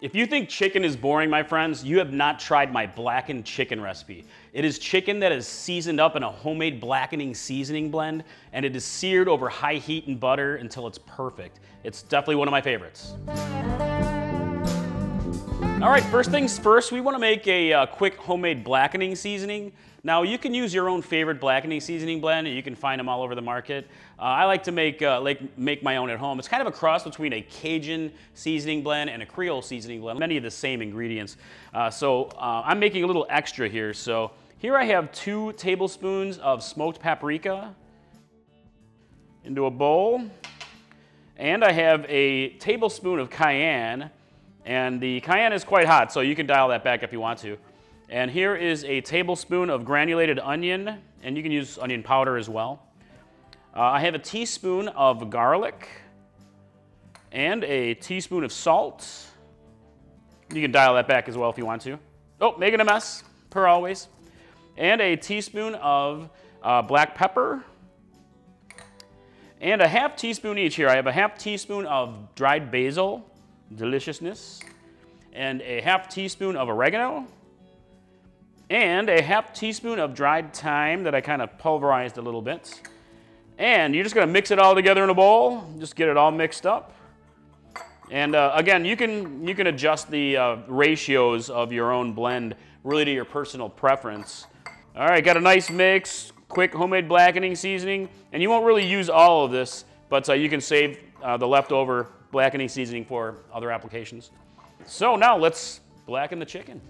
If you think chicken is boring, my friends, you have not tried my blackened chicken recipe. It is chicken that is seasoned up in a homemade blackening seasoning blend, and it is seared over high heat and butter until it's perfect. It's definitely one of my favorites. All right, first things first, we want to make a quick homemade blackening seasoning. Now, you can use your own favorite blackening seasoning blend, and you can find them all over the market. I like to make my own at home. It's kind of a cross between a Cajun seasoning blend and a Creole seasoning blend, many of the same ingredients. I'm making a little extra here. So here I have 2 tablespoons of smoked paprika into a bowl, and I have a tablespoon of cayenne, and the cayenne is quite hot, so you can dial that back if you want to. And here is a tablespoon of granulated onion, and you can use onion powder as well. I have a teaspoon of garlic and a teaspoon of salt. You can dial that back as well if you want to. Oh, making a mess, per always. And a teaspoon of black pepper. And a half teaspoon each here. I have a half teaspoon of dried basil, deliciousness, and a half teaspoon of oregano, and a half teaspoon of dried thyme that I kind of pulverized a little bit. And you're just going to mix it all together in a bowl, just get it all mixed up. And again, you can adjust the ratios of your own blend really to your personal preference. All right, got a nice mix, quick homemade blackening seasoning, and you won't really use all of this, but you can save the leftover blackening seasoning for other applications. So now let's blacken the chicken.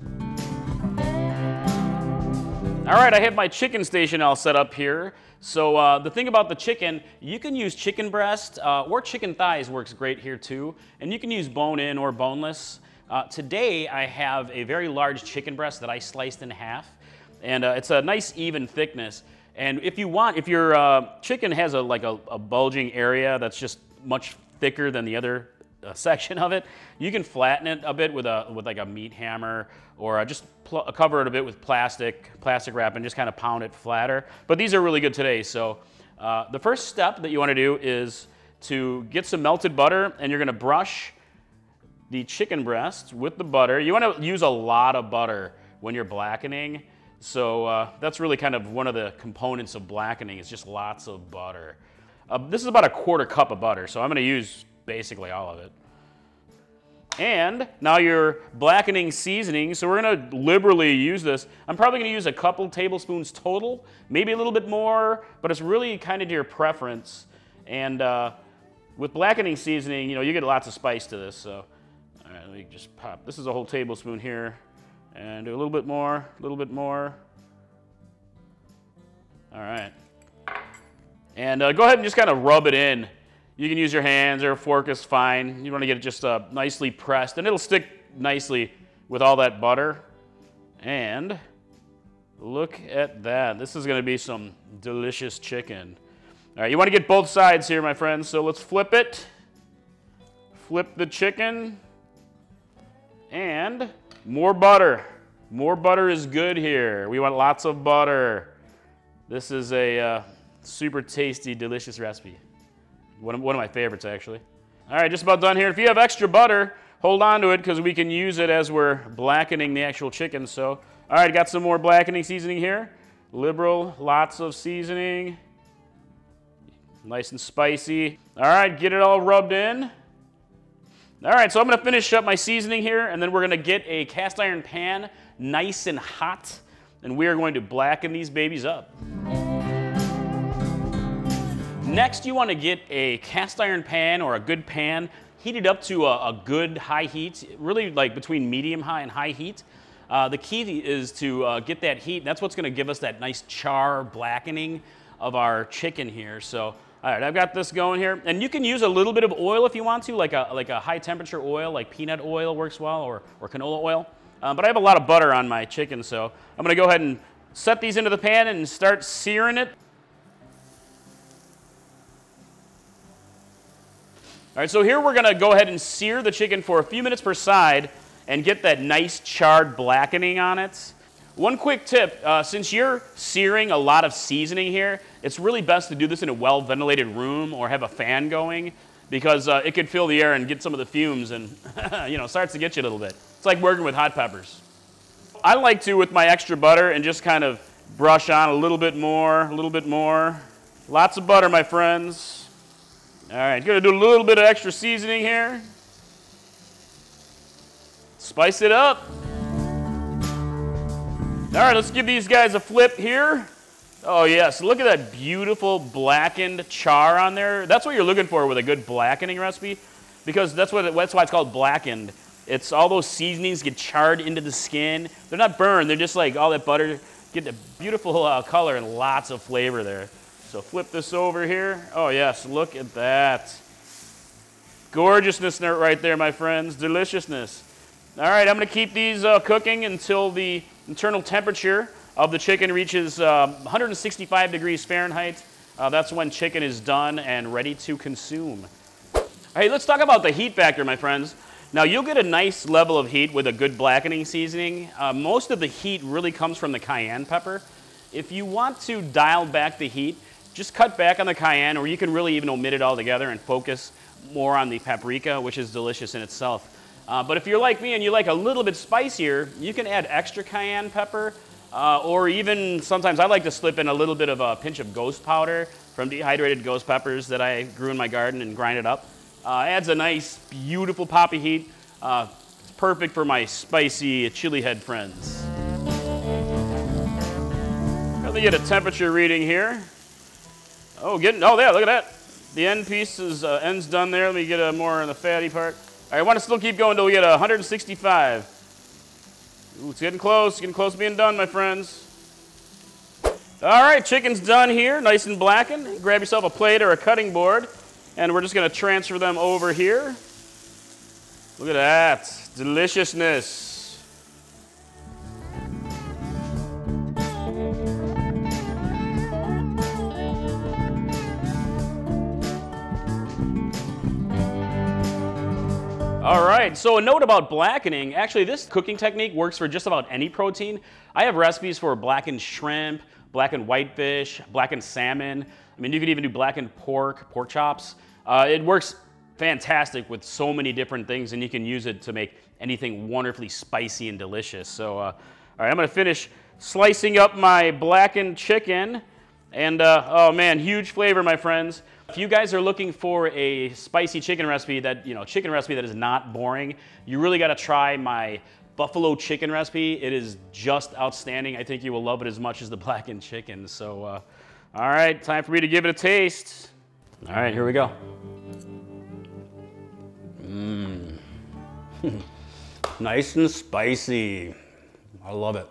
All right, I have my chicken station all set up here. So the thing about the chicken, you can use chicken breast or chicken thighs works great here too. And you can use bone-in or boneless. Today I have a very large chicken breast that I sliced in half. And it's a nice even thickness. And if you want, if your chicken has a bulging area that's just much thicker than the other section of it, you can flatten it a bit with like a meat hammer, or just cover it a bit with plastic wrap and just kind of pound it flatter. But these are really good today. So the first step that you want to do is to get some melted butter, and you're going to brush the chicken breast with the butter. You want to use a lot of butter when you're blackening. So that's really kind of one of the components of blackening, is just lots of butter. This is about a 1/4 cup of butter, so I'm going to use basically all of it. And now your blackening seasoning, so we're going to liberally use this. I'm probably going to use a couple tablespoons total, maybe a little bit more, but it's really kind of to your preference. And with blackening seasoning, you get lots of spice to this. So all right, let me just pop. This is a whole tablespoon here, and do a little bit more, a little bit more. All right. And go ahead and just kind of rub it in. You can use your hands, or a fork is fine. You want to get it just nicely pressed, and it'll stick nicely with all that butter. And look at that. This is going to be some delicious chicken. All right, you want to get both sides here, my friends, so let's flip it. Flip the chicken. And more butter. More butter is good here. We want lots of butter. This is a super tasty, delicious recipe. One of my favorites, actually. All right, just about done here. If you have extra butter, hold on to it, because we can use it as we're blackening the actual chicken. So, all right, got some more blackening seasoning here. Liberal, lots of seasoning. Nice and spicy. All right, get it all rubbed in. All right, so I'm going to finish up my seasoning here, and then we're going to get a cast iron pan, nice and hot, and we are going to blacken these babies up. Next, you want to get a cast iron pan or a good pan, heat it up to a good high heat, really like between medium high and high heat. The key is to get that heat, and that's what's going to give us that nice char blackening of our chicken here. So, all right, I've got this going here, and you can use a little bit of oil if you want to, like a high temperature oil, like peanut oil works well, or canola oil. But I have a lot of butter on my chicken, so I'm going to go ahead and set these into the pan and start searing it. All right, so here we're going to go ahead and sear the chicken for a few minutes per side and get that nice charred blackening on it. One quick tip, since you're searing a lot of seasoning here, it's really best to do this in a well-ventilated room or have a fan going. because it could fill the air and get some of the fumes and, you know, starts to get you a little bit. It's like working with hot peppers. I like to, with my extra butter, and just kind of brush on a little bit more, a little bit more. Lots of butter, my friends. All right, gonna do a little bit of extra seasoning here. Spice it up. All right, let's give these guys a flip here. Oh yes, look at that beautiful blackened char on there. That's what you're looking for with a good blackening recipe, because that's why it's called blackened. It's all those seasonings get charred into the skin. They're not burned, they're just like all that butter, get a beautiful color and lots of flavor there. So flip this over here. Oh yes, look at that. Gorgeousness right there, my friends, deliciousness. All right, I'm gonna keep these cooking until the internal temperature of the chicken reaches 165 degrees Fahrenheit. That's when chicken is done and ready to consume. Hey, let's talk about the heat factor, my friends. Now, you'll get a nice level of heat with a good blackening seasoning. Most of the heat really comes from the cayenne pepper. If you want to dial back the heat, just cut back on the cayenne, or you can really even omit it altogether and focus more on the paprika, which is delicious in itself. But if you're like me and you like a little bit spicier, you can add extra cayenne pepper, or even sometimes I like to slip in a little bit of a pinch of ghost powder from dehydrated ghost peppers that I grew in my garden and grind it up. Adds a nice, beautiful poppy heat. It's perfect for my spicy chili head friends. Let me get a temperature reading here. Oh, yeah, look at that. The end piece is end's done there. Let me get more on the fatty part. All right, I want to still keep going until we get 165. Ooh, it's getting close to being done, my friends. All right, chicken's done here, nice and blackened. Grab yourself a plate or a cutting board, and we're just gonna transfer them over here. Look at that, deliciousness. All right, so a note about blackening. Actually, this cooking technique works for just about any protein. I have recipes for blackened shrimp, blackened whitefish, blackened salmon. I mean, you could even do blackened pork chops. It works fantastic with so many different things, and you can use it to make anything wonderfully spicy and delicious. So, all right, I'm gonna finish slicing up my blackened chicken. And, oh man, huge flavor, my friends. If you guys are looking for a spicy chicken recipe that is not boring, you really gotta try my buffalo chicken recipe. It is just outstanding. I think you will love it as much as the blackened chicken. So, all right, time for me to give it a taste. All right, here we go. Nice and spicy. I love it.